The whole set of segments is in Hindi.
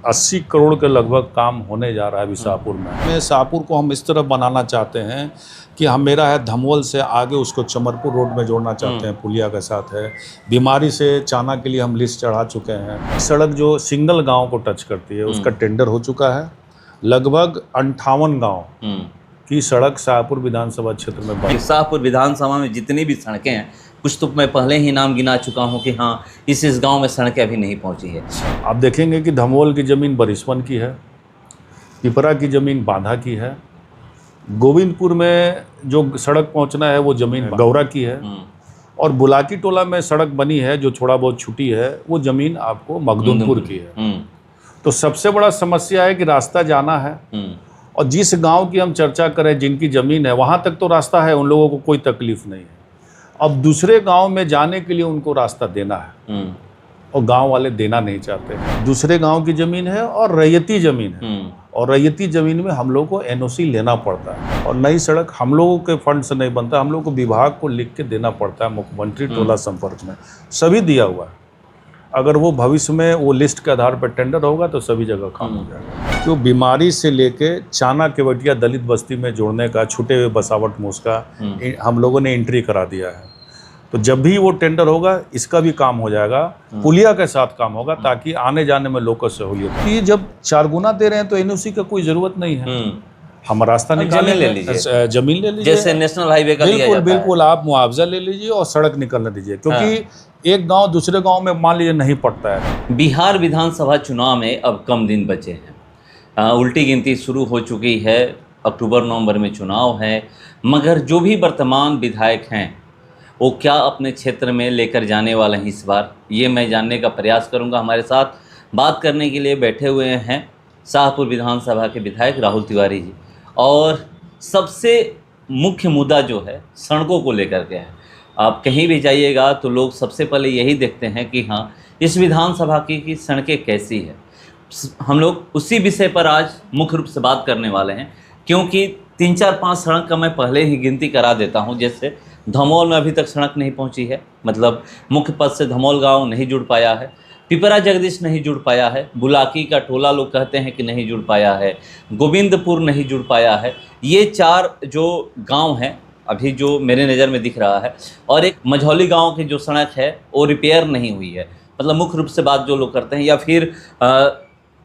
80 करोड़ के लगभग काम होने जा रहा है अभी शाहपुर में। शाहपुर को हम इस तरह बनाना चाहते हैं कि हम मेरा है धमोल से आगे उसको चमरपुर रोड में जोड़ना चाहते हैं, पुलिया के साथ है। बीमारी से चाना के लिए हम लिस्ट चढ़ा चुके हैं। सड़क जो सिंगल गांव को टच करती है उसका टेंडर हो चुका है। लगभग 58 गांव की सड़क शाहपुर विधानसभा क्षेत्र में बनी। शाहपुर विधानसभा में जितनी भी सड़कें हैं, कुछ तो मैं पहले ही नाम गिना चुका हूं कि हाँ इस गांव में सड़कें अभी नहीं पहुंची है। आप देखेंगे कि धमोल की ज़मीन बरिस्पन की है, पिपरा की ज़मीन बांधा की है, गोविंदपुर में जो सड़क पहुंचना है वो ज़मीन गौरा की है, और बुलाकी टोला में सड़क बनी है जो थोड़ा बहुत छुटी है वो ज़मीन आपको मखदूमपुर की है। तो सबसे बड़ा समस्या है कि रास्ता जाना है, और जिस गांव की हम चर्चा करें जिनकी ज़मीन है वहाँ तक तो रास्ता है, उन लोगों को कोई तकलीफ नहीं है। अब दूसरे गांव में जाने के लिए उनको रास्ता देना है और गांव वाले देना नहीं चाहते। दूसरे गांव की ज़मीन है और रैयती ज़मीन है, और रैयती ज़मीन में हम लोग को एनओसी लेना पड़ता है, और नई सड़क हम लोगों के फंड से नहीं बनता, हम लोग को विभाग को लिख के देना पड़ता है। मुख्यमंत्री टोला संपर्क में सभी दिया हुआ है। अगर वो भविष्य में वो लिस्ट के आधार पर टेंडर होगा तो सभी जगह काम हो जाएगा। तो बीमारी से लेके चाना केवटिया दलित बस्ती में जोड़ने का छूटे हुए बसावट मूसका हम लोगों ने एंट्री करा दिया है। तो जब भी वो टेंडर होगा इसका भी काम हो जाएगा, पुलिया के साथ काम होगा, ताकि आने जाने में लोगों को सहूलियत। ये जब 4 गुना दे रहे हैं तो एनओसी का कोई ज़रूरत नहीं है। हम रास्ता निकालने ले लीजिए, जमीन ले लीजिए, जैसे नेशनल हाईवे का दिया जाता है। बिल्कुल आप मुआवजा ले लीजिए और सड़क निकलने दीजिए, क्योंकि एक गांव दूसरे गांव में मान लीजिए नहीं पड़ता है। बिहार विधानसभा चुनाव में अब कम दिन बचे हैं, उल्टी गिनती शुरू हो चुकी है। अक्टूबर नवंबर में चुनाव है, मगर जो भी वर्तमान विधायक हैं वो क्या अपने क्षेत्र में लेकर जाने वाले हैं इस बार, ये मैं जानने का प्रयास करूंगा। हमारे साथ बात करने के लिए बैठे हुए हैं शाहपुर विधानसभा के विधायक राहुल तिवारी जी, और सबसे मुख्य मुद्दा जो है सड़कों को लेकर के है। आप कहीं भी जाइएगा तो लोग सबसे पहले यही देखते हैं कि हाँ इस विधानसभा की सड़कें कैसी है। हम लोग उसी विषय पर आज मुख्य रूप से बात करने वाले हैं, क्योंकि 3-4-5 सड़क का मैं पहले ही गिनती करा देता हूं। जैसे धमोल में अभी तक सड़क नहीं पहुंची है, मतलब मुख्य पथ से धमोल गांव नहीं जुड़ पाया है, पिपरा जगदीश नहीं जुड़ पाया है, बुलाकी का टोला लोग कहते हैं कि नहीं जुड़ पाया है, गोविंदपुर नहीं जुड़ पाया है। ये 4 जो गांव हैं अभी जो मेरे नज़र में दिख रहा है, और एक मझौली गांव की जो सड़क है वो रिपेयर नहीं हुई है। मतलब मुख्य रूप से बात जो लोग करते हैं, या फिर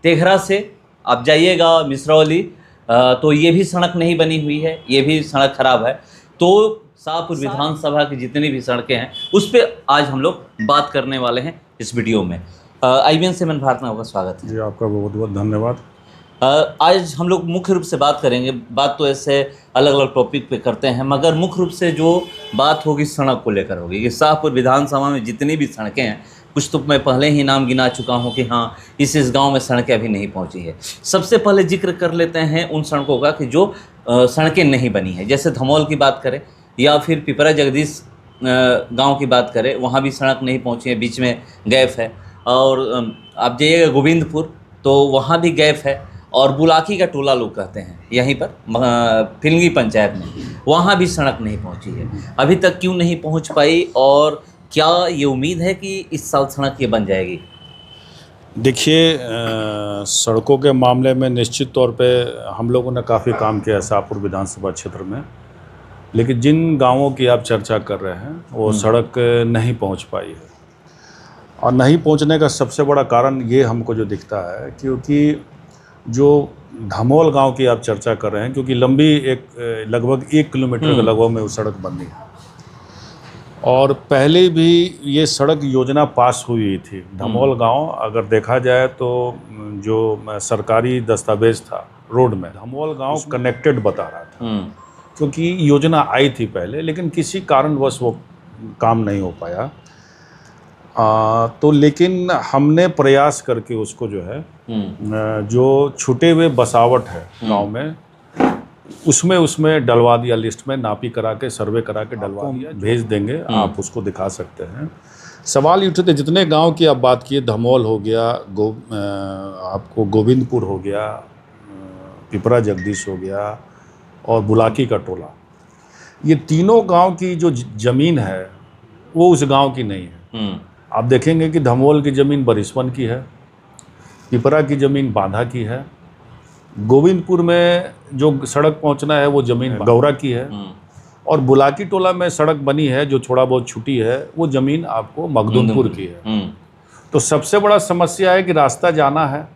तेघरा से आप जाइएगा मिसरौली तो ये भी सड़क नहीं बनी हुई है, ये भी सड़क खराब है। तो शाहपुर विधानसभा की जितनी भी सड़कें हैं उस पर आज हम लोग बात करने वाले हैं इस वीडियो में। IBN से मैं भारत में आपका स्वागत है। जी आपका बहुत बहुत धन्यवाद। आज हम लोग मुख्य रूप से बात करेंगे, बात तो ऐसे अलग अलग टॉपिक पे करते हैं, मगर मुख्य रूप से जो बात होगी सड़क को लेकर होगी कि शाहपुर विधानसभा में जितनी भी सड़कें हैं, कुछ तो मैं पहले ही नाम गिना चुका हूं कि हाँ इस गांव में सड़कें अभी नहीं पहुंची है। सबसे पहले जिक्र कर लेते हैं उन सड़कों का कि जो सड़कें नहीं बनी है। जैसे धमोल की बात करें या फिर पिपरा जगदीश गांव की बात करें, वहाँ भी सड़क नहीं पहुंची है, बीच में गैप है। और आप जाइएगा गोविंदपुर तो वहाँ भी गैप है, और बुलाकी का टोला लोग कहते हैं यहीं पर फिलंगी पंचायत में, वहाँ भी सड़क नहीं पहुँची है। अभी तक क्यों नहीं पहुँच पाई, और क्या ये उम्मीद है कि इस साल सड़क ये बन जाएगी? देखिए सड़कों के मामले में निश्चित तौर पे हम लोगों ने काफ़ी काम किया है शाहपुर विधानसभा क्षेत्र में, लेकिन जिन गांवों की आप चर्चा कर रहे हैं वो सड़क नहीं पहुंच पाई है। और नहीं पहुंचने का सबसे बड़ा कारण ये हमको जो दिखता है, क्योंकि जो धमोल गांव की आप चर्चा कर रहे हैं, क्योंकि लंबी एक लगभग 1 किलोमीटर के लगभग में वो सड़क बननी है, और पहले भी ये सड़क योजना पास हुई थी। धमोल गांव अगर देखा जाए तो जो सरकारी दस्तावेज था रोड में, धमोल गांव कनेक्टेड बता रहा था, क्योंकि योजना आई थी पहले, लेकिन किसी कारणवश वो काम नहीं हो पाया। तो लेकिन हमने प्रयास करके उसको जो है जो छूटे हुए बसावट है गांव में उसमें डलवा दिया, लिस्ट में नापी करा के सर्वे करा के डलवा दिया, भेज देंगे, आप उसको दिखा सकते हैं। सवाल ये उठते जितने गांव की आप बात किए, धमोल हो गया, आपको गोविंदपुर हो गया, पिपरा जगदीश हो गया और बुलाकी का टोला, ये तीनों गांव की जो ज़मीन है वो उस गांव की नहीं है। आप देखेंगे कि धमोल की ज़मीन बरिस्पन की है, पिपरा की ज़मीन बांधा की है। गोविंदपुर में जो सड़क पहुंचना है वो ज़मीन गौरा की है। और बुलाकी टोला में सड़क बनी है जो थोड़ा बहुत छुटी है, वो ज़मीन आपको मखदूमपुर की है। तो सबसे बड़ा समस्या है कि रास्ता जाना है,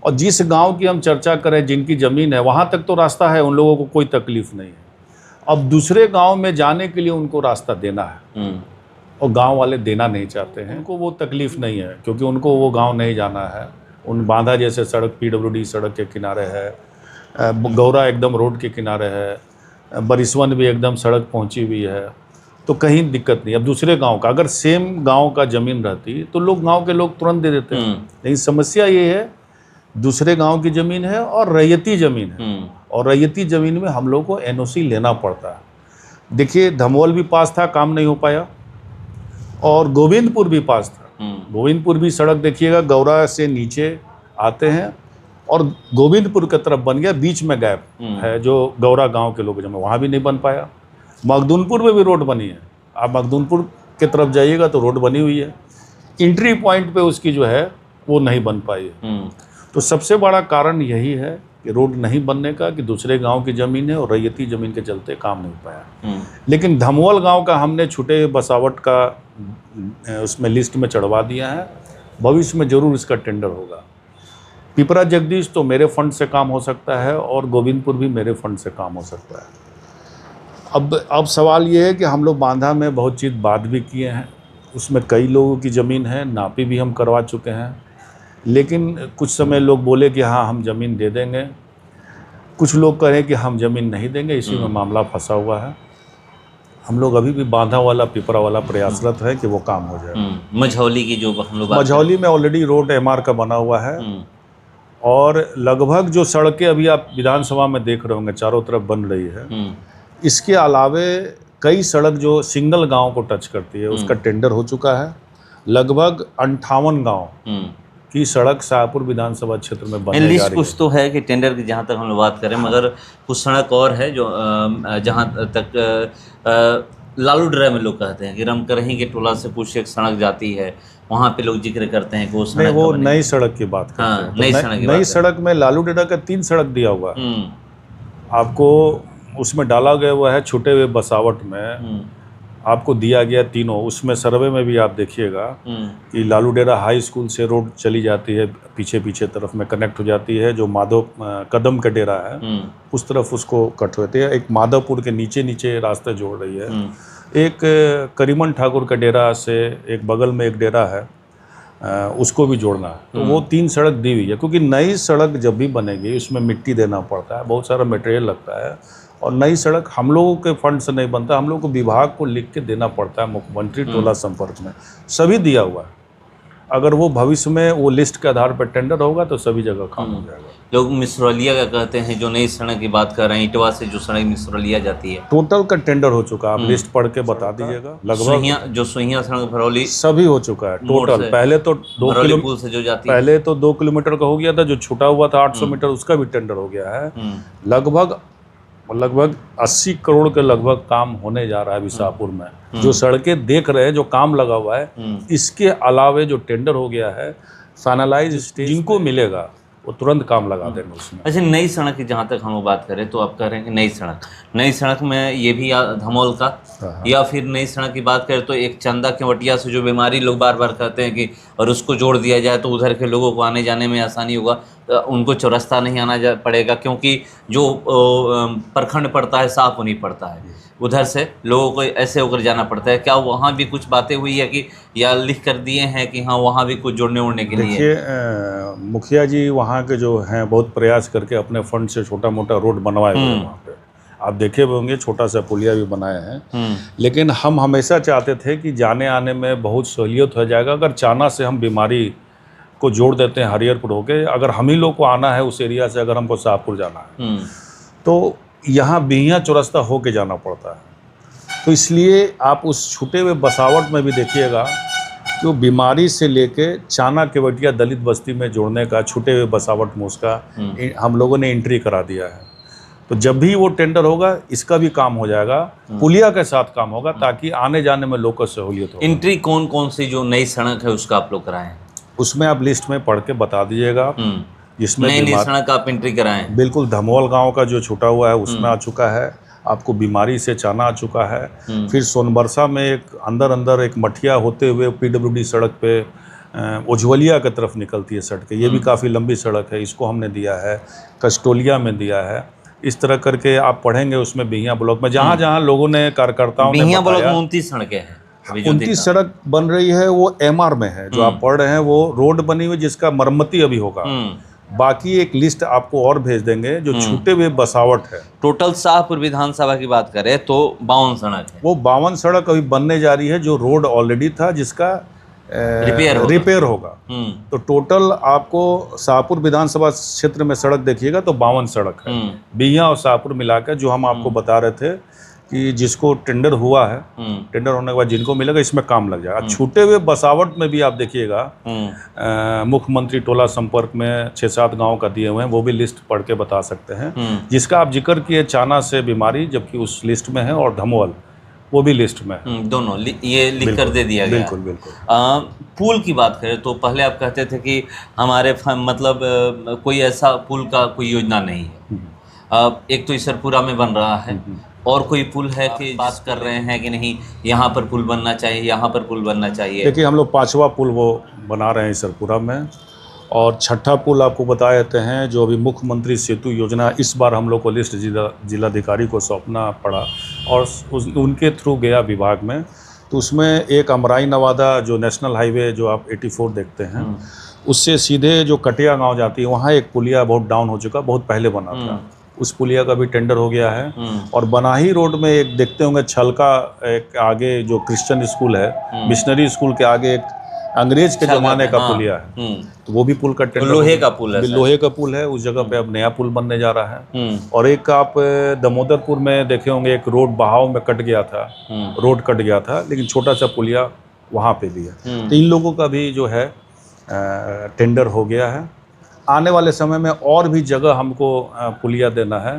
और जिस गांव की हम चर्चा करें जिनकी ज़मीन है वहां तक तो रास्ता है, उन लोगों को कोई तकलीफ नहीं है। अब दूसरे गांव में जाने के लिए उनको रास्ता देना है, और गांव वाले देना नहीं चाहते हैं। उनको वो तकलीफ नहीं है क्योंकि उनको वो गांव नहीं जाना है। उन बांधा जैसे सड़क PWD सड़क के किनारे है, गौरा एकदम रोड के किनारे है, बरिसवन भी एकदम सड़क पहुंची हुई है, तो कहीं दिक्कत नहीं। अब दूसरे गांव का अगर सेम गांव का ज़मीन रहती तो गांव के लोग तुरंत दे देते हैं। लेकिन समस्या ये है, दूसरे गांव की ज़मीन है और रैयती ज़मीन है, और रैयती ज़मीन में हम लोग को NOC लेना पड़ता है। देखिए धमोल भी पास था, काम नहीं हो पाया, और गोविंदपुर भी पास था। गोविंदपुर भी सड़क देखिएगा, गौरा से नीचे आते हैं और गोविंदपुर की तरफ बन गया, बीच में गैप है जो गौरा गांव के लोग जब वहाँ भी नहीं बन पाया। मखदूमपुर में भी रोड बनी है, आप मखदूमपुर की तरफ जाइएगा तो रोड बनी हुई है, एंट्री पॉइंट पे उसकी जो है वो नहीं बन पाई है। तो सबसे बड़ा कारण यही है कि रोड नहीं बनने का, कि दूसरे गांव की ज़मीन है और रैयती ज़मीन के चलते काम नहीं पाया। लेकिन धमोल गांव का हमने छुटे बसावट का उसमें लिस्ट में चढ़वा दिया है, भविष्य में ज़रूर इसका टेंडर होगा। पिपरा जगदीश तो मेरे फंड से काम हो सकता है, और गोविंदपुर भी मेरे फंड से काम हो सकता है। अब सवाल ये है कि हम लोग बांधा में बहुत चीज़ बात भी किए हैं, उसमें कई लोगों की ज़मीन है, नापी भी हम करवा चुके हैं। लेकिन कुछ समय लोग बोले कि हाँ हम ज़मीन दे देंगे, कुछ लोग कहें कि हम ज़मीन नहीं देंगे, इसी में मामला फंसा हुआ है। हम लोग अभी भी बांधा वाला पिपरा वाला प्रयासरत है कि वो काम हो जाए। मझौली की जो हम लोग मझौली में ऑलरेडी रोड MR का बना हुआ है, और लगभग जो सड़कें अभी आप विधानसभा में देख रहे होंगे चारों तरफ बन रही है, इसके अलावे कई सड़क जो सिंगल गांव को टच करती है उसका टेंडर हो चुका है। लगभग 58 गांव की सड़क शाहपुर विधानसभा क्षेत्र में बनने जा रही है। कुछ तो है कि टेंडर की जहाँ तक हम लोग बात करें, मगर कुछ सड़क और है जो जहाँ तक लालू डरा में लोग कहते हैं कि रमकरही के टोला से कुछ एक सड़क जाती है, वहाँ पे लोग जिक्र करते हैं कि वो सड़क, वो नई सड़क की बात करते हैं। नई सड़क में लालू डरा का 3 सड़क दिया हुआ है आपको, उसमें डाला गया हुआ है छुटे हुए बसावट में आपको दिया गया तीनों। उसमें सर्वे में भी आप देखिएगा कि लालू डेरा हाई स्कूल से रोड चली जाती है, पीछे पीछे तरफ में कनेक्ट हो जाती है, जो माधव कदम का डेरा है उस तरफ उसको कट होते हैं। एक माधवपुर के नीचे नीचे रास्ते जोड़ रही है, एक करीमन ठाकुर का डेरा से एक बगल में एक डेरा है उसको भी जोड़ना है। तो वो 3 सड़क दी हुई है, क्योंकि नई सड़क जब भी बनेगी उसमें मिट्टी देना पड़ता है, बहुत सारा मटेरियल लगता है, और नई सड़क हम लोगों के फंड से नहीं बनता, हम लोग को विभाग को लिख के देना पड़ता है। मुख्यमंत्री टोला संपर्क में सभी दिया हुआ है, अगर वो भविष्य में वो लिस्ट के आधार पर टेंडर होगा तो सभी जगह काम हो जाएगा। लोग मिसरौलिया का कहते हैं, जो नई सड़क की बात कर रहे हैं, इटवा से जो सड़क मिसरौलिया जाती है, टोटल का टेंडर हो चुका है, आप लिस्ट पढ़ के बता दीजिएगा। लगभग जो सुइया सड़क भरौली सभी हो चुका है टोटल। पहले तो 2 किलोमीटर से जो जाती पहले तो 2 किलोमीटर का हो गया था, जो छूटा हुआ था 800 मीटर उसका भी टेंडर हो गया है। लगभग 80 करोड़ के लगभग काम होने जा रहा है विसापुर में। जो सड़कें देख रहे हैं, जो काम लगा हुआ है, इसके अलावे जो टेंडर हो गया है फाइनलाइज स्टेज, जिनको मिलेगा वो तुरंत काम लगा देंगे उसमें। अच्छा, नई सड़क की जहाँ तक हम लोग बात करें तो आप कह रहे हैं कि नई सड़क में ये भी धमोल का, या फिर नई सड़क की बात करें तो एक चंदा केवटिया से जो बीमारी लोग बार बार कहते हैं कि और उसको जोड़ दिया जाए तो उधर के लोगों को आने जाने में आसानी होगा, उनको चौरस्ता नहीं आना पड़ेगा, क्योंकि जो प्रखंड पड़ता है साफ नहीं पड़ता है, उधर से लोगों को ऐसे होकर जाना पड़ता है। क्या वहाँ भी कुछ बातें हुई है कि या लिख कर दिए हैं कि हाँ वहाँ भी कुछ जोड़ने उड़ने के लिए? देखिए मुखिया जी वहाँ के जो हैं बहुत प्रयास करके अपने फंड से छोटा मोटा रोड बनवाए हुए हैं वहाँ पे, आप देखे होंगे छोटा सा पुलिया भी बनाए हैं। लेकिन हम हमेशा चाहते थे कि जाने आने में बहुत सहूलियत हो जाएगा अगर चाना से हम बीमारी को जोड़ देते हैं हरिहरपुर होके। अगर हम ही लोग को आना है उस एरिया से, अगर हमको शाहपुर जाना है तो यहाँ बिहिया चौरस्ता होके जाना पड़ता है। तो इसलिए आप उस छूटे हुए बसावट में भी देखिएगा कि वो बीमारी से लेके चाना केवटिया दलित बस्ती में जोड़ने का छूटे हुए बसावट में उसका हम लोगों ने एंट्री करा दिया है। तो जब भी वो टेंडर होगा इसका भी काम हो जाएगा, पुलिया के साथ काम होगा ताकि आने जाने में लोग को सहूलियत हो। एंट्री कौन कौन सी जो नई सड़क है उसका आप लोग कराएं? उसमें आप लिस्ट में पढ़ के बता दीजिएगा आप, जिसमें नई नई सड़क आप एंट्री कराएं। बिल्कुल धमोल गांव का जो छूटा हुआ है उसमें आ चुका है, आपको बीमारी से चाना आ चुका है। फिर सोनबरसा में एक अंदर एक मठिया होते हुए पीडब्ल्यूडी सड़क पे उज्ज्वलिया की तरफ निकलती है सड़कें, ये भी काफ़ी लंबी सड़क है, इसको हमने दिया है। कस्टोलिया में दिया है। इस तरह करके आप पढ़ेंगे उसमें बिहियां ब्लॉक में जहाँ जहाँ लोगों ने कार्यकर्ताओं ने बिहियां ब्लॉक बताया। में 29 सड़कें हैं अभी जो 29 सड़क बन रही है, वो एमआर में है। जो आप पढ़ रहे हैं वो रोड बनी हुई जिसका मरम्मती अभी होगा। बाकी एक लिस्ट आपको और भेज देंगे जो छूटे हुए बसावट है। टोटल शाहपुर विधानसभा की बात करें तो 52 सड़क है। वो 52 सड़क अभी बनने जा रही है, जो रोड ऑलरेडी था जिसका रिपेयर होगा। तो टोटल आपको शाहपुर विधानसभा क्षेत्र में सड़क देखिएगा तो 52 सड़क है, बिहियां और शाहपुर मिलाकर। जो हम आपको बता रहे थे कि जिसको टेंडर हुआ है, टेंडर होने के बाद जिनको मिलेगा इसमें काम लग जाएगा। छूटे हुए बसावट में भी आप देखिएगा, मुख्यमंत्री टोला संपर्क में 6-7 गांव का दिए हुए हैं, वो भी लिस्ट पढ़ के बता सकते हैं। जिसका आप जिक्र किए चाना से बीमारी, जबकि उस लिस्ट में है, और धमोल वो भी लिस्ट में है। दोनों ये लिख कर दे दिया गया। बिल्कुल बिल्कुल। पुल की बात करें तो पहले आप कहते थे कि हमारे मतलब कोई ऐसा पुल का कोई योजना नहीं है। एक तो इसरपुरा में बन रहा है, और कोई पुल है कि बात कर रहे हैं कि नहीं यहाँ पर पुल बनना चाहिए, यहाँ पर पुल बनना चाहिए? देखिए हम लोग 5वां पुल वो बना रहे हैं इसरपुरा में, और 6ठा पुल आपको बता देते हैं जो अभी मुख्यमंत्री सेतु योजना, इस बार हम लोग को लिस्ट जिलाधिकारी को सौंपना पड़ा और उनके थ्रू गया विभाग में। तो उसमें एक अमराई नवादा जो नेशनल हाईवे जो आप 84 देखते हैं, उससे सीधे जो कटिया गांव जाती है, वहाँ एक पुलिया बहुत डाउन हो चुका, बहुत पहले बना था। उस पुलिया का भी टेंडर हो गया है। और बनाही रोड में एक देखते होंगे छलका, एक आगे जो क्रिश्चियन स्कूल है, मिशनरी स्कूल के आगे एक अंग्रेज के ज़माने का पुलिया है, तो वो भी पुल का टेंडर, लोहे का पुल है, लोहे का पुल है। उस जगह पे अब नया पुल बनने जा रहा है। और एक आप दमोदरपुर में देखे होंगे, एक रोड बहाव में कट गया था, रोड कट गया था, लेकिन छोटा सा पुलिया वहाँ पे भी है। तो इन लोगों का भी जो है टेंडर हो गया है। आने वाले समय में और भी जगह हमको पुलिया देना है।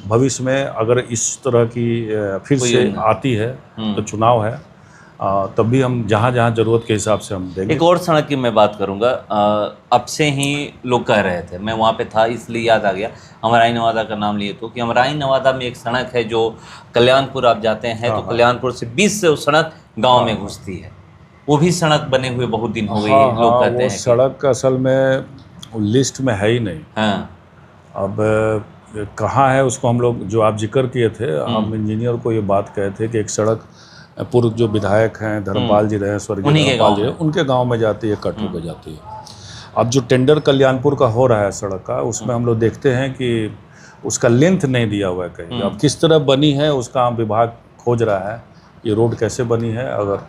भविष्य में अगर इस तरह की फिर से आती है तो चुनाव है, तब भी हम जहाँ जहाँ ज़रूरत के हिसाब से हम देंगे। एक और सड़क की मैं बात करूँगा। अब से ही लोग कह रहे थे, मैं वहाँ पे था इसलिए याद आ गया, अमराई नवादा का नाम लिए तो, कि अमराई नवादा में एक सड़क है जो कल्याणपुर आप जाते हैं तो कल्याणपुर से 20 से वो सड़क गाँव में घुसती है। वो भी सड़क बने हुए बहुत दिन हो गई है, लोग कहते हैं। सड़क असल में लिस्ट में है ही नहीं। अब कहाँ है उसको हम लोग, जो आप जिक्र किए थे, हम इंजीनियर को ये बात कहे थे कि एक सड़क पूर्व जो विधायक हैं धर्मपाल जी रहे, स्वर्गीय धर्मपाल जी, उनके गांव में जाती है, कट होकर जाती है। अब जो टेंडर कल्याणपुर का हो रहा है सड़क का, उसमें हम लोग देखते हैं कि उसका लेंथ नहीं दिया हुआ है कहीं। अब किस तरह बनी है उसका विभाग खोज रहा है, ये रोड कैसे बनी है। अगर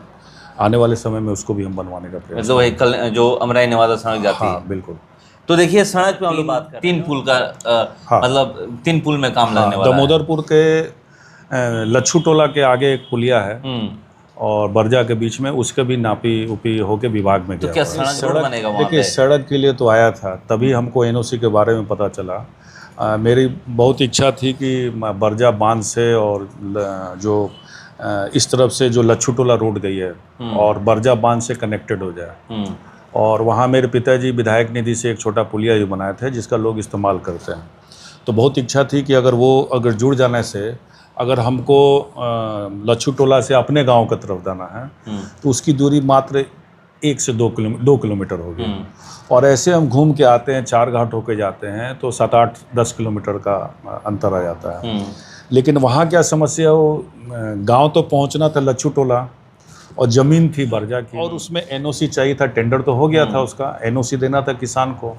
आने वाले समय में उसको भी हम बनवाने का प्रयास, मतलब जो अमराई नवादा सड़क जाती है। बिल्कुल। तो देखिए सड़क पे हम लोग बात कर 3 पुल का, मतलब 3 पुल में काम लगने वाला है। दमोदरपुर के लच्छू टोला के आगे एक पुलिया है और बरजा के बीच में, उसके भी नापी उपी होके विभाग में गया। तो क्या सड़क बनेगा वहाँ पे? देखिए सड़क के लिए तो आया था, तभी हमको एनओसी के बारे में पता चला। मेरी बहुत इच्छा थी कि बरजा बांध से और जो इस तरफ से जो लच्छू टोला रोड गई है और बरजा बांध से कनेक्टेड हो जाए। और वहाँ मेरे पिताजी विधायक निधि से एक छोटा पुलिया जो बनाए थे जिसका लोग इस्तेमाल करते हैं। तो बहुत इच्छा थी कि अगर जुड़ जाने से, अगर हमको लच्छू टोला से अपने गांव की तरफ जाना है तो उसकी दूरी मात्र 1 से 2 किलोमीटर होगी। और ऐसे हम घूम के आते हैं, 4 घाट होके जाते हैं तो 7-8-10 किलोमीटर का अंतर आ जाता है। लेकिन वहाँ क्या समस्या हो, गांव तो पहुँचना था लच्छू टोला और ज़मीन थी बरजा की, और उसमें एनओसी चाहिए था। टेंडर तो हो गया था, उसका एनओसी देना था किसान को,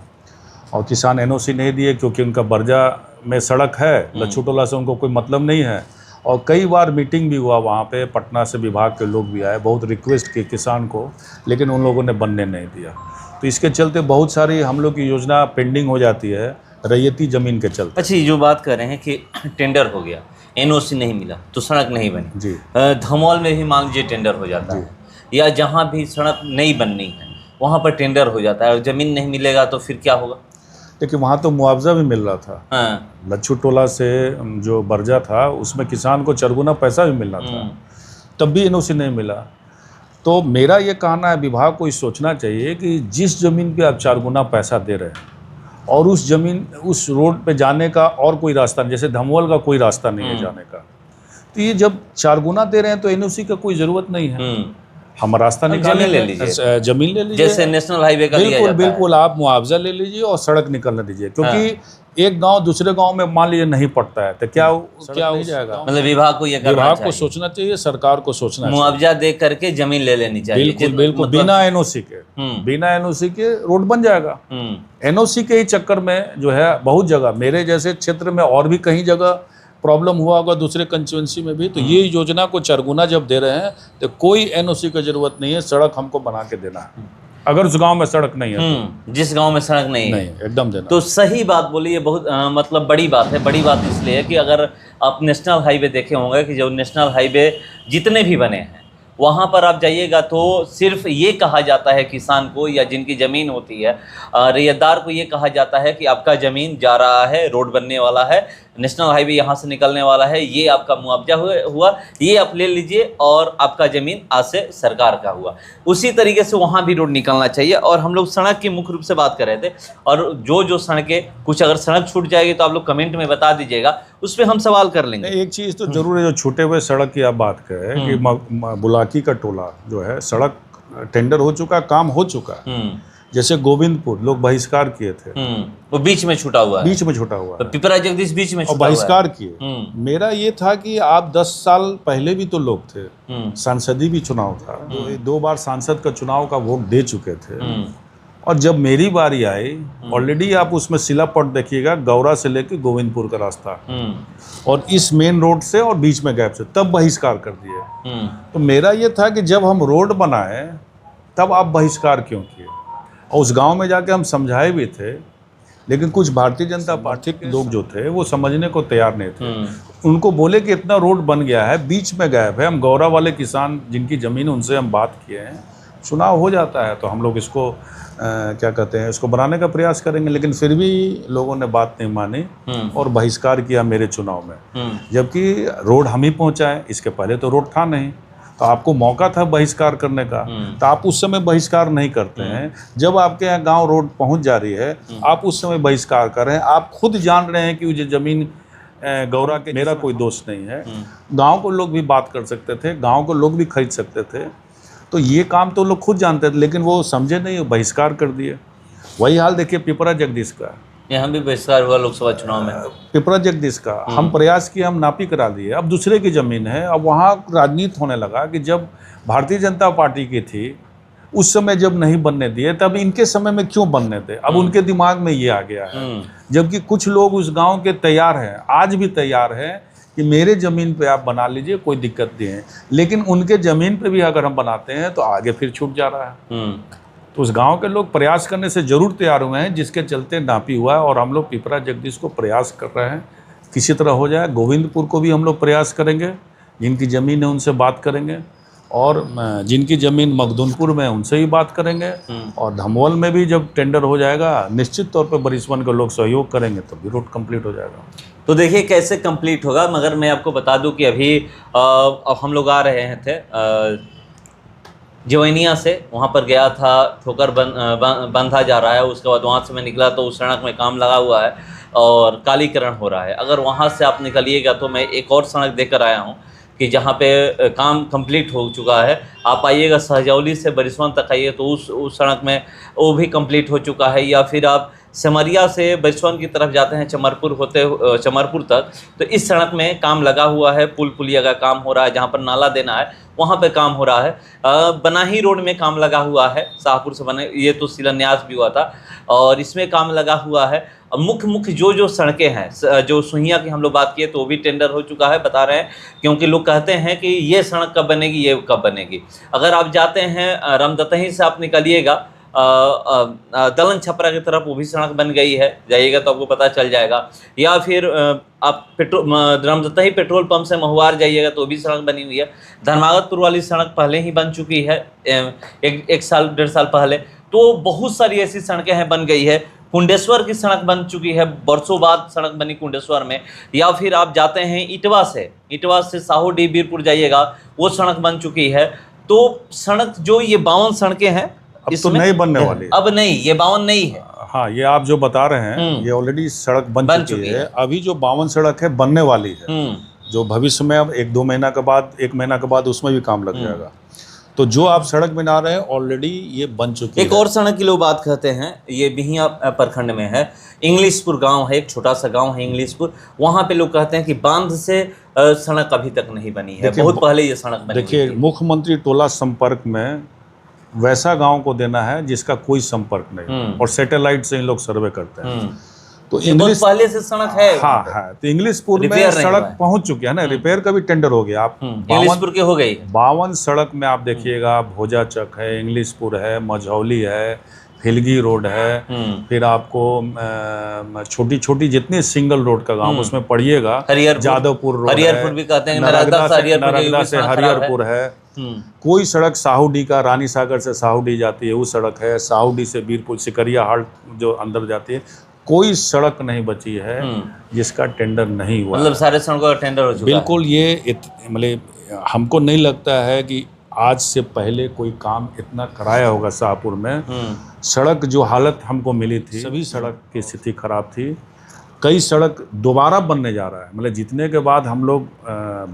और किसान एनओसी नहीं दिए क्योंकि उनका बरजा में सड़क है, लच्छू टोला से उनको कोई मतलब नहीं है। और कई बार मीटिंग भी हुआ वहाँ पे, पटना से विभाग के लोग भी आए, बहुत रिक्वेस्ट की किसान को, लेकिन उन लोगों ने बनने नहीं दिया। तो इसके चलते बहुत सारी हम लोग की योजना पेंडिंग हो जाती है रैयती ज़मीन के चलते। अच्छा, जो बात कर रहे हैं कि टेंडर हो गया, एनओसी नहीं मिला तो सड़क नहीं बनी जी। धमौल में भी मान लीजिए टेंडर हो जाता है, या जहाँ भी सड़क नहीं बननी है वहाँ पर टेंडर हो जाता है और ज़मीन नहीं मिलेगा तो फिर क्या होगा? देखिए वहाँ तो मुआवजा भी मिल रहा था। लच्छू टोला से जो बरजा था उसमें किसान को 4 गुना पैसा भी मिलना था, तब भी एनओसी नहीं मिला। तो मेरा ये कहना है विभाग को ये सोचना चाहिए कि जिस ज़मीन पे आप 4 गुना पैसा दे रहे हैं और उस ज़मीन उस रोड पे जाने का और कोई रास्ता नहीं, जैसे धमवल का कोई रास्ता नहीं है जाने का, तो ये जब 4 गुना दे रहे हैं तो एनओसी का कोई ज़रूरत नहीं है। हम रास्ता निकालें, ले लीजिए, जमीन ले लीजिए, जैसे नेशनल हाईवे का बिल्कुल बिल्कुल आप मुआवजा ले लीजिए और सड़क निकलने दीजिए, क्योंकि एक गांव दूसरे गांव में मान लीजिए नहीं पड़ता है तो क्या नहीं जाएगा। मतलब विभाग को ये करना विभाग चाहिए, को सोचना चाहिए, सरकार को सोचना चाहिए, मुआवजा दे करके जमीन ले लेनी चाहिए। बिल्कुल बिल्कुल, बिना एनओसी के, बिना एनओसी के रोड बन जाएगा। एनओसी के ही चक्कर में जो है बहुत जगह, मेरे जैसे क्षेत्र में और भी कहीं जगह प्रॉब्लम हुआ होगा, दूसरे कंस्टिट्यूंसी में भी, तो ये योजना को 4 गुना जब दे रहे हैं तो कोई एनओसी की जरूरत नहीं है, सड़क हमको बना के देना है। अगर उस गांव में सड़क नहीं है तो, जिस गांव में सड़क नहीं है एकदम देना। तो सही बात बोली, ये बहुत मतलब बड़ी बात है। बड़ी बात इसलिए है कि अगर आप नेशनल हाईवे देखे होंगे कि जो नेशनल हाईवे जितने भी बने हैं वहाँ पर आप जाइएगा तो सिर्फ ये कहा जाता है किसान को या जिनकी ज़मीन होती है, रैयतदार को ये कहा जाता है कि आपका ज़मीन जा रहा है, रोड बनने वाला है, नेशनल हाईवे यहाँ से निकलने वाला है, ये आपका मुआवजा हुआ, ये आप ले लीजिए और आपका ज़मीन आज से सरकार का हुआ। उसी तरीके से वहाँ भी रोड निकलना चाहिए। और हम लोग सड़क की मुख्य रूप से बात कर रहे थे, और जो सड़कें, कुछ अगर सड़क छूट जाएगी तो आप लोग कमेंट में बता दीजिएगा, उस पर हम सवाल कर लेंगे। एक चीज़ तो जरूर है, जो छूटे हुए सड़क की आप बात करें कि बुलाकी का टोला जो है, सड़क टेंडर हो चुका, काम हो चुका है। जैसे गोविंदपुर लोग बहिष्कार किए थे, वो बीच में छूटा हुआ है, बीच में छूटा हुआ तो पिपरा जगदीश बीच में और बहिष्कार किए। मेरा ये था कि आप 10 साल पहले भी तो लोग थे, सांसदीय भी चुनाव था, 2 बार सांसद का चुनाव का वोट दे चुके थे, और जब मेरी बारी आई ऑलरेडी आप उसमें शिलापट देखिएगा, गौरा से लेके गोविंदपुर का रास्ता और इस मेन रोड से और बीच में गैप से, तब बहिष्कार कर दिए। तो मेरा ये था कि जब हम रोड बनाए तब आप बहिष्कार क्यों किए? और उस गांव में जाके हम समझाए भी थे, लेकिन कुछ भारतीय जनता पार्टी के लोग जो थे वो समझने को तैयार नहीं थे। उनको बोले कि इतना रोड बन गया है, बीच में गैप है, हम गौरा वाले किसान जिनकी ज़मीन, उनसे हम बात किए हैं, चुनाव हो जाता है तो हम लोग इसको क्या कहते हैं, इसको बनाने का प्रयास करेंगे। लेकिन फिर भी लोगों ने बात नहीं मानी और बहिष्कार किया मेरे चुनाव में, जबकि रोड हम ही पहुँचाएँ, इसके पहले तो रोड था नहीं, तो आपको मौका था बहिष्कार करने का, तो आप उस समय बहिष्कार नहीं करते हैं। जब आपके यहाँ गांव रोड पहुंच जा रही है, आप उस समय बहिष्कार कर रहे हैं। आप खुद जान रहे हैं कि वो ज़मीन गौरा के, मेरा कोई दोष नहीं है, गांव को लोग भी बात कर सकते थे, गांव को लोग भी खरीद सकते थे, तो ये काम तो लोग खुद जानते थे, लेकिन वो समझे नहीं, बहिष्कार कर दिए। वही हाल देखिए पिपरा जगदीश का, यहाँ भी बहिष्कार हुआ लोकसभा चुनाव में, पिपरा जगदीश का। हम प्रयास किए, हम नापी करा दिए, अब दूसरे की ज़मीन है। अब वहाँ राजनीति होने लगा कि जब भारतीय जनता पार्टी की थी उस समय जब नहीं बनने दिए, तब इनके समय में क्यों बनने थे? अब उनके दिमाग में ये आ गया है, जबकि कुछ लोग उस गांव के तैयार हैं, आज भी तैयार हैं कि मेरे ज़मीन पे आप बना लीजिए, कोई दिक्कत नहीं है, लेकिन उनके ज़मीन पे भी अगर हम बनाते हैं तो आगे फिर छूट जा रहा है। तो उस गांव के लोग प्रयास करने से ज़रूर तैयार हुए हैं, जिसके चलते नापी हुआ है, और हम लोग पिपरा जगदीश को प्रयास कर रहे हैं किसी तरह हो जाए। गोविंदपुर को भी हम लोग प्रयास करेंगे, जिनकी ज़मीन है उनसे बात करेंगे, और जिनकी ज़मीन मखदूमपुर में उनसे ही बात करेंगे, और धमवल में भी जब टेंडर हो जाएगा निश्चित तौर पर बरिसवन के लोग सहयोग करेंगे तो भी रोड कंप्लीट हो जाएगा। तो देखिए कैसे कंप्लीट होगा, मगर मैं आपको बता दूं कि अभी अब हम लोग आ रहे थे जवैनिया से, वहाँ पर गया था, ठोकर बंधा जा रहा है, उसके बाद वहाँ से मैं निकला तो उस सड़क में काम लगा हुआ है और कालीकरण हो रहा है। अगर वहाँ से आप निकलिएगा तो मैं एक और सड़क देकर आया हूँ कि जहाँ पे काम कंप्लीट हो चुका है। आप आइएगा सहजौली से बरिसवन तक आइए तो उस सड़क में वो भी कंप्लीट हो चुका है। या फिर आप सिमरिया से बरिसवन की तरफ जाते हैं चमरपुर तक, तो इस सड़क में काम लगा हुआ है, पुल पुलिया का काम हो रहा है, जहाँ पर नाला देना है वहाँ पे काम हो रहा है। बनाही रोड में काम लगा हुआ है, शाहपुर से बने, ये तो शिलान्यास भी हुआ था और इसमें काम लगा हुआ है। मुख्य जो सड़कें हैं, जो सुहिया की हम लोग बात किए तो वो भी टेंडर हो चुका है, बता रहे हैं, क्योंकि लोग कहते हैं कि ये सड़क कब बनेगी, ये कब बनेगी। अगर आप जाते हैं रामदतही से आप निकलिएगा दलन छपरा की तरफ, वो भी सड़क बन गई है, जाइएगा तो आपको पता चल जाएगा। या फिर आप रामदतही पेट्रोल पंप से महुआर जाइएगा तो भी सड़क बनी हुई है। धर्मागतपुर वाली सड़क पहले ही बन चुकी है, एक साल 1.5 साल पहले। तो बहुत सारी ऐसी सड़कें हैं बन गई है। कुंडेश्वर की सड़क बन चुकी है, बरसों बाद सड़क बनी कुंडेश्वर में। या फिर आप जाते हैं इटवा से साहूडीह बीरपुर जाइएगा, वो सड़क बन चुकी है। तो सड़क जो ये 52 सड़कें हैं अब तो इसमें नई बनने वाली है। अब नहीं, ये 52 नहीं है। हाँ, ये आप जो बता रहे हैं ये ऑलरेडी सड़क बन बन चुकी चुकी है। है। अभी जो 52 सड़क है बनने वाली है, जो भविष्य में अब 1-2 महीना के बाद, 1 महीना के बाद उसमें भी काम लग जाएगा। तो जो आप सड़क बना रहे हैं ऑलरेडी ये बन चुकी है। एक और सड़क की लोग बात करते हैं, ये बिहिया प्रखंड में है, इंग्लिशपुर गांव है, एक छोटा सा गांव है इंग्लिशपुर। वहां पे लोग कहते हैं कि बांध से सड़क अभी तक नहीं बनी है, बहुत पहले ये सड़क बनी हुई देखिए, थी। मुख्यमंत्री टोला संपर्क में वैसा गांव को देना है जिसका कोई संपर्क नहीं, और सैटेलाइट से इन लोग सर्वे करते हैं। तो ये बहुत पहले से सड़क है। हाँ है, तो इंग्लिशपुर में रिपेयर नहीं हुआ सड़क है। पहुंच चुकी है ना, रिपेयर का भी टेंडर हो गया। आप इंग्लिशपुर के हो गई। 52 सड़क में आप देखिएगा, भोजाचक है, इंग्लिशपुर है, मझौली है, फिलगी रोड है, फिर आपको छोटी छोटी जितनी सिंगल रोड का गांव उसमें पढ़िएगा, जादवपुर रोड, हरिहरपुर भी कहते हैं, नरगदा से हरिहरपुर है। कोई सड़क साहूडी का रानी सागर से साहूडी जाती है, वो सड़क है। साहूडी से बीरपुर सिकरिया हाट जो अंदर जाती है, कोई सड़क नहीं बची है जिसका टेंडर नहीं हुआ। मतलब सारे सड़कों का टेंडर हो चुका है। बिल्कुल। ये मतलब हमको नहीं लगता है कि आज से पहले कोई काम इतना कराया होगा शाहपुर में। सड़क जो हालत हमको मिली थी, सभी सड़क की स्थिति खराब थी। कई सड़क दोबारा बनने जा रहा है, मतलब जितने के बाद हम लोग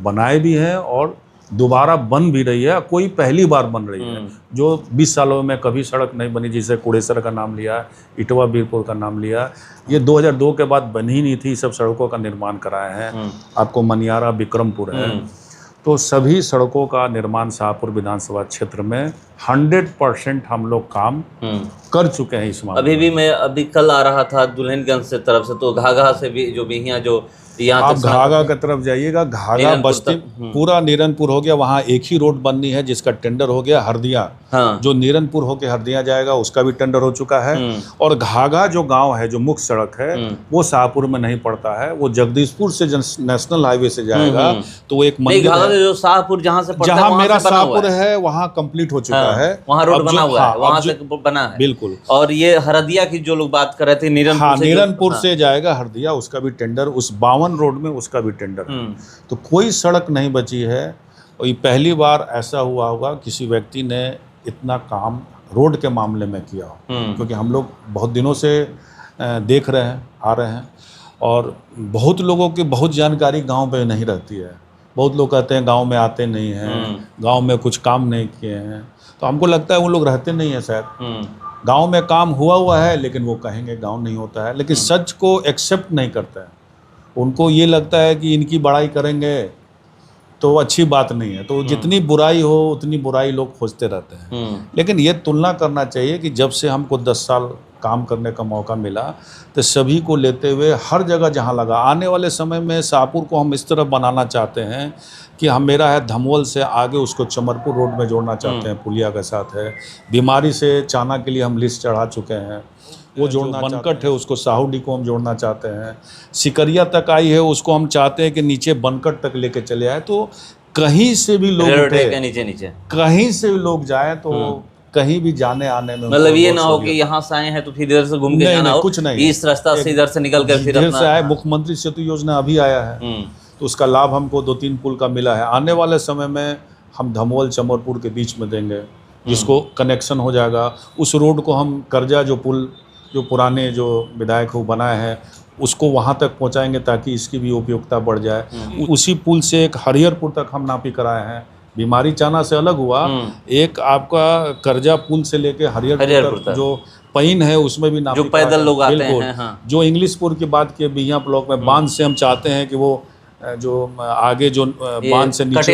बनाए भी हैं और दोबारा बन भी रही है, कोई पहली बार बन रही है। जो 20 सालों में कभी सड़क नहीं बनी, जैसे कुड़ेसर का नाम लिया, इटवा बीरपुर का नाम लिया, ये 2002 के बाद बनी ही नहीं थी। सब सड़कों का निर्माण कराए हैं। आपको मनियारा बिक्रमपुर है। तो सभी सड़कों का निर्माण शाहपुर विधानसभा क्षेत्र में 100% हम लोग काम कर चुके हैं इस मामले। अभी कल आ रहा था दुल्हनगंज से तरफ से, तो घाघा से भी जो बिहिया जो यहाँ आप घाघा की तरफ जाइएगा, घाघा बस्ती पूरा नीरनपुर हो गया, वहाँ एक ही रोड बननी है जिसका टेंडर हो गया। हरदिया, जो नीरनपुर होके हरदिया जाएगा उसका भी टेंडर हो चुका है। और घाघा जो गांव है, जो मुख्य सड़क है, वो शाहपुर में नहीं पड़ता है, वो जगदीशपुर से नेशनल हाईवे से जाएगा। तो वो एक मंदिर है, जो शाहपुर जहाँ से पड़ता है, जहाँ मेरा शाहपुर है वहाँ कंप्लीट हो चुका है, वहाँ रोड बना हुआ है, वहाँ से बना है। बिल्कुल। और ये हरदिया की जो लोग बात कर रहे थे, नीरनपुर से जाएगा हरदिया, उसका भी टेंडर, उस 52 रोड में उसका भी टेंडर है। तो कोई सड़क नहीं बची है। और ये पहली बार ऐसा हुआ होगा किसी व्यक्ति ने इतना काम रोड के मामले में किया हो, क्योंकि हम लोग बहुत दिनों से देख रहे हैं, आ रहे हैं, और बहुत लोगों की बहुत जानकारी गांव पे नहीं रहती है। बहुत लोग कहते हैं गांव में आते नहीं हैं, गांव में कुछ काम नहीं किए हैं। तो हमको लगता है वो लोग रहते नहीं हैं शायद। गांव में काम हुआ है, लेकिन वो कहेंगे गांव नहीं होता है, लेकिन सच को एक्सेप्ट नहीं करते हैं। उनको ये लगता है कि इनकी बड़ाई करेंगे तो अच्छी बात नहीं है, तो जितनी बुराई हो उतनी बुराई लोग खोजते रहते हैं। लेकिन ये तुलना करना चाहिए कि जब से हमको 10 साल काम करने का मौका मिला, तो सभी को लेते हुए हर जगह जहाँ लगा, आने वाले समय में शाहपुर को हम इस तरह बनाना चाहते हैं कि हम, मेरा है धमवल से आगे उसको चमरपुर रोड में जोड़ना चाहते हैं, पुलिया के साथ है। बीमारी से चाना के लिए हम लिस्ट चढ़ा चुके हैं, वो जोड़ना। बनकट है उसको साहूडी को हम जोड़ना चाहते हैं। सिकरिया तक आई है, उसको हम चाहते हैं कि नीचे बनकट तक लेके चले आए। तो कहीं से भी लोग नीचे कहीं से भी लोग जाए, तो कहीं भी जाने आने में, मतलब ये ना हो कि यहाँ से आए हैं तो फिर इधर से घूम के जाना हो, कुछ नहीं, इस रास्ता से इधर से निकल कर फिर से आए। मुख्यमंत्री सेतु योजना अभी आया है, तो उसका लाभ हमको 2-3 पुल का मिला है। आने वाले समय में हम धमवल चमरपुर के बीच में देंगे, जिसको कनेक्शन हो जाएगा। उस रोड को हम कर्जा जो पुल, जो पुराने जो विधायक को बनाए हैं, उसको वहाँ तक पहुँचाएंगे ताकि इसकी भी उपयोगिता बढ़ जाए। उसी पुल से एक हरिहरपुर तक हम नापी कराए हैं। बीमारी चाना से अलग हुआ, एक आपका कर्जा पुल से लेके हरिहरपुर तक जो पैन है उसमें भी नापी, जो पैदल लोग आते हैं। जो इंग्लिशपुर की बात की, बिहिया ब्लॉक में बांध से हम चाहते हैं कि वो जो आगे जो बांध से नीचे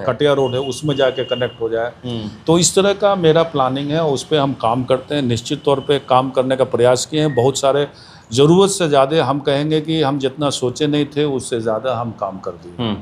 कटिया रोड है उसमें जाके कनेक्ट हो जाए। तो इस तरह का मेरा प्लानिंग है, उस पर हम काम करते हैं। निश्चित तौर पे काम करने का प्रयास किए हैं। बहुत सारे, ज़रूरत से ज़्यादा, हम कहेंगे कि हम जितना सोचे नहीं थे उससे ज़्यादा हम काम कर दिए।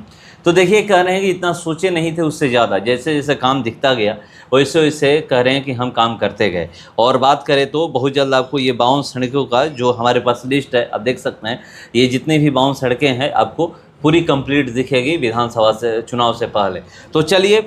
तो देखिए, कह रहे हैं कि इतना सोचे नहीं थे उससे ज़्यादा, जैसे जैसे काम दिखता गया वैसे वैसे कह रहे हैं कि हम काम करते गए। और बात करें तो बहुत जल्द आपको ये 52 सड़कों का जो हमारे पास लिस्ट है, आप देख सकते हैं, ये जितनी भी 52 सड़कें हैं आपको पूरी कंप्लीट दिखेगी विधानसभा से चुनाव से पहले। तो चलिए,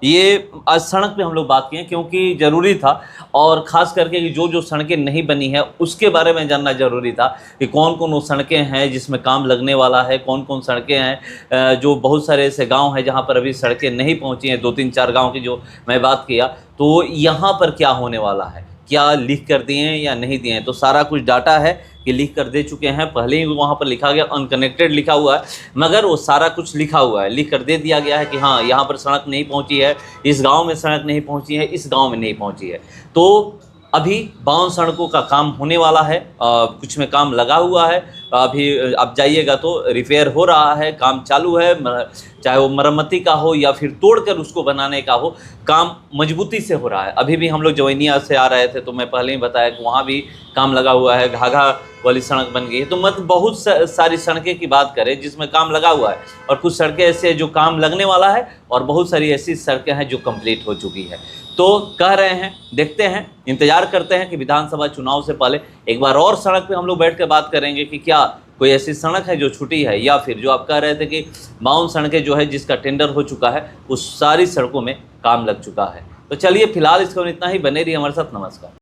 ये आज सड़क पे हम लोग बात किए क्योंकि ज़रूरी था, और ख़ास करके कि जो जो सड़कें नहीं बनी है उसके बारे में जानना ज़रूरी था कि कौन कौन वो सड़कें हैं जिसमें काम लगने वाला है, कौन कौन सड़कें हैं जो बहुत सारे ऐसे गांव हैं जहां पर अभी सड़कें नहीं पहुंची हैं। 2-3-4 गांव की जो मैं बात किया, तो यहाँ पर क्या होने वाला है, क्या लिख कर दिए हैं या नहीं दिए हैं, तो सारा कुछ डाटा है कि लिख कर दे चुके हैं। पहले ही वहाँ पर लिखा गया अनकनेक्टेड लिखा हुआ है, मगर वो सारा कुछ लिखा हुआ है, लिख कर दे दिया गया है कि हाँ यहाँ पर सड़क नहीं पहुँची है, इस गांव में सड़क नहीं पहुँची है, इस गांव में नहीं पहुँची है। तो अभी 52 सड़कों का काम होने वाला है, कुछ में काम लगा हुआ है। अभी आप जाइएगा तो रिपेयर हो रहा है, काम चालू है, चाहे वो मरम्मती का हो या फिर तोड़कर उसको बनाने का हो, काम मजबूती से हो रहा है। अभी भी हम लोग जवैनिया से आ रहे थे तो मैं पहले ही बताया कि वहाँ भी काम लगा हुआ है, घाघा वाली सड़क बन गई है। तो मतलब बहुत सारी सड़कें की बात करें जिसमें काम लगा हुआ है, और कुछ सड़कें ऐसे जो काम लगने वाला है, और बहुत सारी ऐसी सड़कें हैं जो कंप्लीट हो चुकी है। तो कह रहे हैं, देखते हैं, इंतजार करते हैं कि विधानसभा चुनाव से पहले एक बार और सड़क पे हम लोग बैठ कर बात करेंगे कि क्या कोई ऐसी सड़क है जो छूटी है, या फिर जो आप कह रहे थे कि 52 सड़कें जो है जिसका टेंडर हो चुका है उस सारी सड़कों में काम लग चुका है। तो चलिए फिलहाल इसको इतना ही, बने रहिए हमारे साथ। नमस्कार।